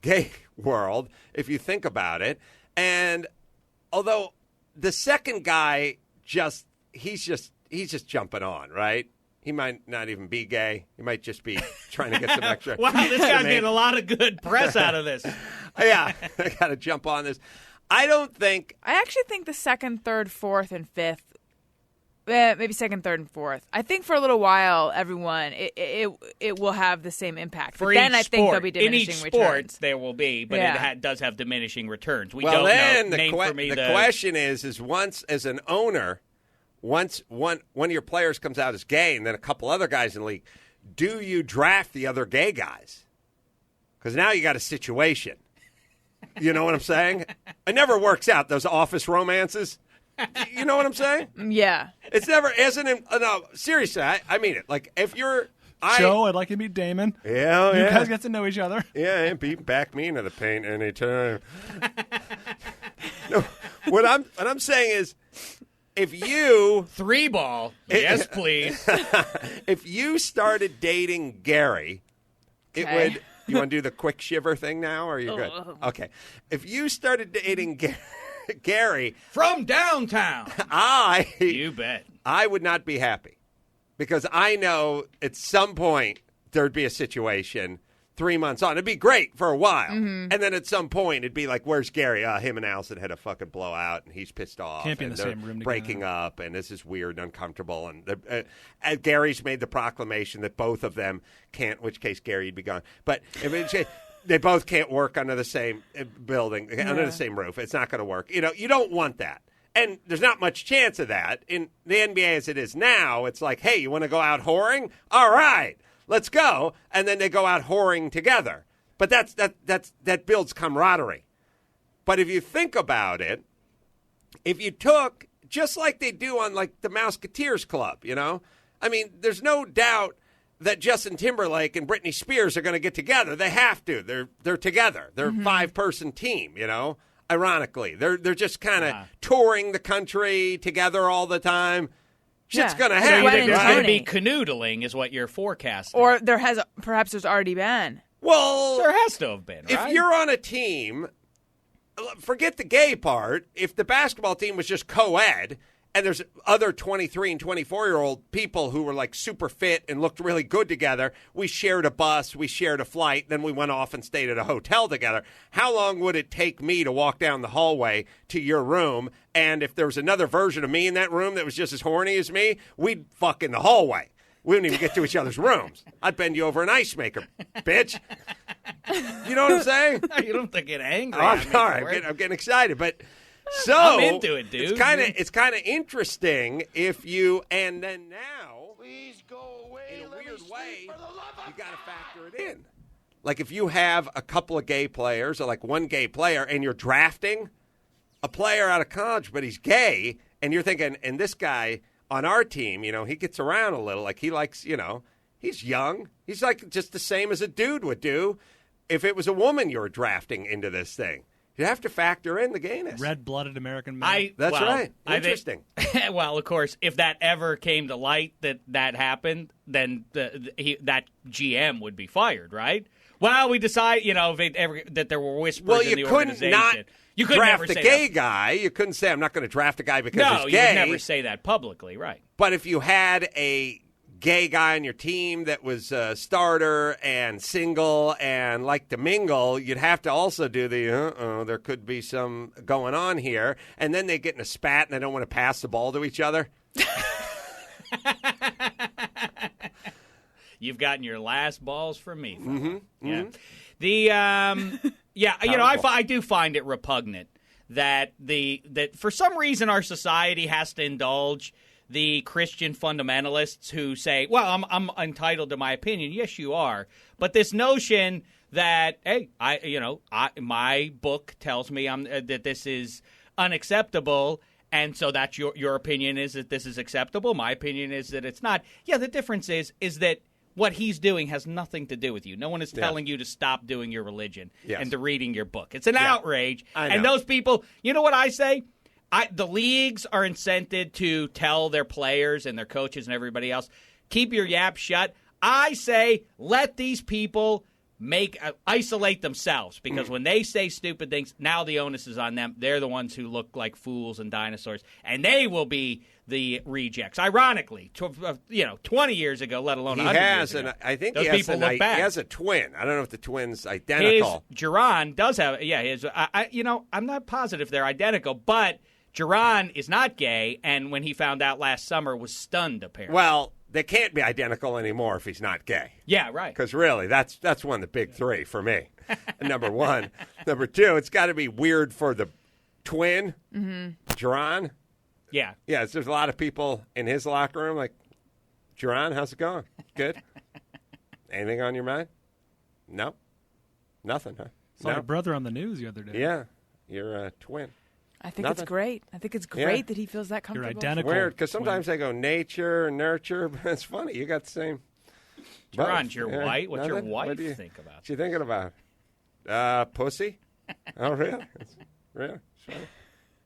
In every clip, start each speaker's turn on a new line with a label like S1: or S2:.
S1: gay world, if you think about it. And although the second guy he's just jumping on, right? He might not even be gay. He might just be trying to get some extra.
S2: Wow, this guy's getting a lot of good press out of this.
S1: Yeah, I got to jump on this. I
S3: actually think the second, third, fourth, and fifth, maybe second, third, and fourth. I think for a little while, everyone, it will have the same impact.
S2: For
S3: but then
S2: each
S3: I think there'll be
S2: sport.
S3: diminishing
S2: In each
S3: returns.
S2: sport, there will be, but it does have diminishing returns. We
S1: well,
S2: don't
S1: then
S2: know.
S1: the question is once as an owner, once one of your players comes out as gay and then a couple other guys in the league, do you draft the other gay guys? Because now you got a situation. You know what I'm saying? It never works out, those office romances. You know what I'm saying?
S3: Yeah.
S1: It's never, no, seriously, I mean it. Like, if you're...
S4: Joe, I'd like to meet Damon.
S1: Yeah,
S4: You guys get to know each other.
S1: Yeah, and back me into the paint anytime. No, what I'm saying is, if you...
S2: 3-ball, yes, please.
S1: If you started dating Gary, it would... You want to do the quick shiver thing now, or are you good? Okay. If you started dating Gary...
S2: From downtown.
S1: You bet. I would not be happy. Because I know at some point there'd be a situation 3 months on. It'd be great for a while. Mm-hmm. And then at some point it'd be like, where's Gary? Him and Allison had a fucking blowout, and he's pissed off.
S4: Can't be in the same room together.
S1: Breaking up, and this is weird and uncomfortable. And Gary's made the proclamation that both of them can't, in which case Gary'd be gone. But they both can't work under the same building, under the same roof. It's not going to work. You know, you don't want that. And there's not much chance of that. In the NBA as it is now, it's like, hey, you want to go out whoring? All right, let's go. And then they go out whoring together. But that builds camaraderie. But if you think about it, if you took, just like they do on like the Mouseketeers Club, you know? I mean, there's no doubt that Justin Timberlake and Britney Spears are going to get together. They have to. They're together. They're a 5-person team, you know? Ironically, they're just kind of touring the country together all the time. Shit's going to happen.
S2: There's going to be canoodling is what you're forecasting.
S3: Or perhaps there's already been.
S1: Well,
S2: there has to have been, right?
S1: If you're on a team, forget the gay part. If the basketball team was just co-ed and there's other 23 and 24-year-old people who were like super fit and looked really good together, we shared a bus, we shared a flight, then we went off and stayed at a hotel together. How long would it take me to walk down the hallway to your room? And if there was another version of me in that room that was just as horny as me, we'd fuck in the hallway. We wouldn't even get to each other's rooms. I'd bend you over an ice maker, bitch. You know what I'm saying?
S2: You don't have to get angry.
S1: I'm sorry. I'm getting excited, but... So
S2: I'm into it, dude.
S1: It's kind of interesting if you and then now,
S5: please go away.
S1: In a weird way, you got to factor it in. Like if you have a couple of gay players or like one gay player, and you're drafting a player out of college, but he's gay, and you're thinking, and this guy on our team, you know, he gets around a little, like he likes, you know, he's young, he's like just the same as a dude would do if it was a woman you were drafting into this thing. You have to factor in the gayness.
S4: Red-blooded American man.
S1: That's right. Interesting.
S2: Well, of course, if that ever came to light that happened, then that GM would be fired, right? Well, we decide, you know, that there were whispers in the organization.
S1: You couldn't draft the gay guy. You couldn't say, I'm not going to draft a guy because he's gay.
S2: No, you would never say that publicly, right.
S1: But if you had a gay guy on your team that was a starter and single and liked to mingle, you'd have to also do the, there could be some going on here. And then they get in a spat and they don't want to pass the ball to each other.
S2: You've gotten your last balls from me.
S1: Mm-hmm.
S2: Yeah. Mm-hmm. You know, I do find it repugnant that for some reason our society has to indulge the Christian fundamentalists who say, well, I'm entitled to my opinion. Yes, you are. But this notion that, hey, my book tells me that this is unacceptable, and so that's your opinion is that this is acceptable. My opinion is that it's not. Yeah, the difference is that what he's doing has nothing to do with you. No one is telling you to stop doing your religion and to reading your book. It's an outrage. And those people, you know what I say? The leagues are incented to tell their players and their coaches and everybody else, keep your yap shut. I say let these people isolate themselves, because when they say stupid things, now the onus is on them. They're the ones who look like fools and dinosaurs, and they will be the rejects. Ironically, 20 years ago, let alone 100 years ago.
S1: I think
S2: those
S1: he
S2: people look bad.
S1: He has a twin. I don't know if the twin's identical.
S2: Geron does have, I'm not positive they're identical, but Geron is not gay, and when he found out last summer, was stunned, apparently.
S1: Well, they can't be identical anymore if he's not gay.
S2: Yeah, right.
S1: Because really, that's one of the big three for me. Number one. Number two, it's got to be weird for the twin, Geron.
S2: Yeah.
S1: Yeah, there's a lot of people in his locker room like, Geron, how's it going? Good? Anything on your mind? No? Nothing, huh?
S4: Saw your brother on the news the other day.
S1: Yeah, you're a twin.
S3: I think
S1: Nothing.
S3: it's great. I think it's great that he feels that comfortable.
S4: You're identical.
S1: Weird, because sometimes they go nature and nurture, but it's funny. You got the same.
S2: Geron's your
S1: Yeah,
S2: wife. What's your
S1: nothing?
S2: wife
S1: What
S2: think about?
S1: What you thinking about? Pussy? Oh, really? Really?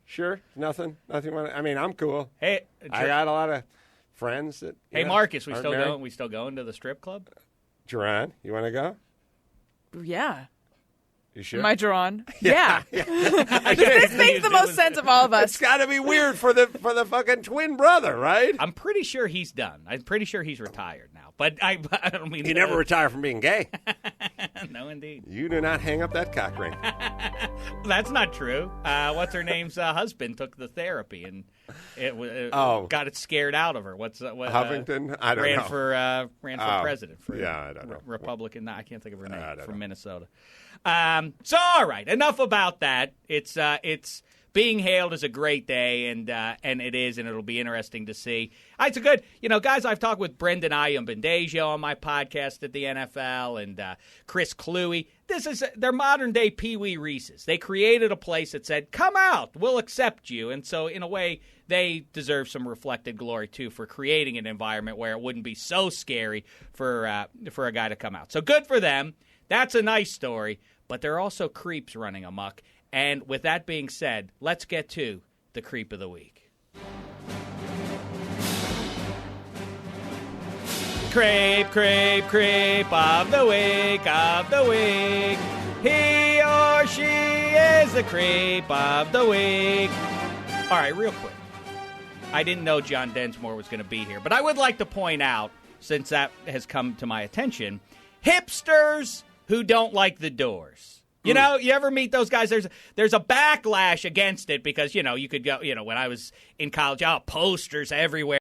S1: Sure. Nothing. Nothing. I mean, I'm cool.
S2: Hey,
S1: I got a lot of friends that.
S2: Hey, Marcus, we
S1: aren't
S2: still
S1: married.
S2: going? We still going to the strip club?
S1: Geron, you want to go?
S3: Yeah.
S1: You sure?
S3: Am I drawn? Yeah.
S1: I
S3: This makes the most sense of all of
S1: It's
S3: us.
S1: got to be weird for the fucking twin brother, right?
S2: I'm pretty sure he's done. I'm pretty sure he's retired now. But I don't mean
S1: He never retired from being gay.
S2: No, indeed.
S1: You do not hang up that cock ring.
S2: That's not true. What's her name's husband took the therapy and got it scared out of her.
S1: Huffington? I don't know.
S2: Ran for president. For
S1: I don't know.
S2: Republican. I can't think of her name. From
S1: know.
S2: Minnesota. So all right, enough about that. It's being hailed as a great day, and it is, and it'll be interesting to see. It's a good, guys. I've talked with Brendan Ayumbandejo on my podcast at the NFL, and Chris Cluey. They're modern day Pee Wee Reese's. They created a place that said, "Come out, we'll accept you," and so in a way, they deserve some reflected glory too for creating an environment where it wouldn't be so scary for a guy to come out. So good for them. That's a nice story, but there are also creeps running amok. And with that being said, let's get to the creep of the week. Creep, creep, creep of the week, of the week. He or she is the creep of the week. All right, real quick. I didn't know John Densmore was going to be here, but I would like to point out, since that has come to my attention, hipsters who don't like the Doors. You ever meet those guys? There's a backlash against it because, you could go, when I was in college, posters everywhere.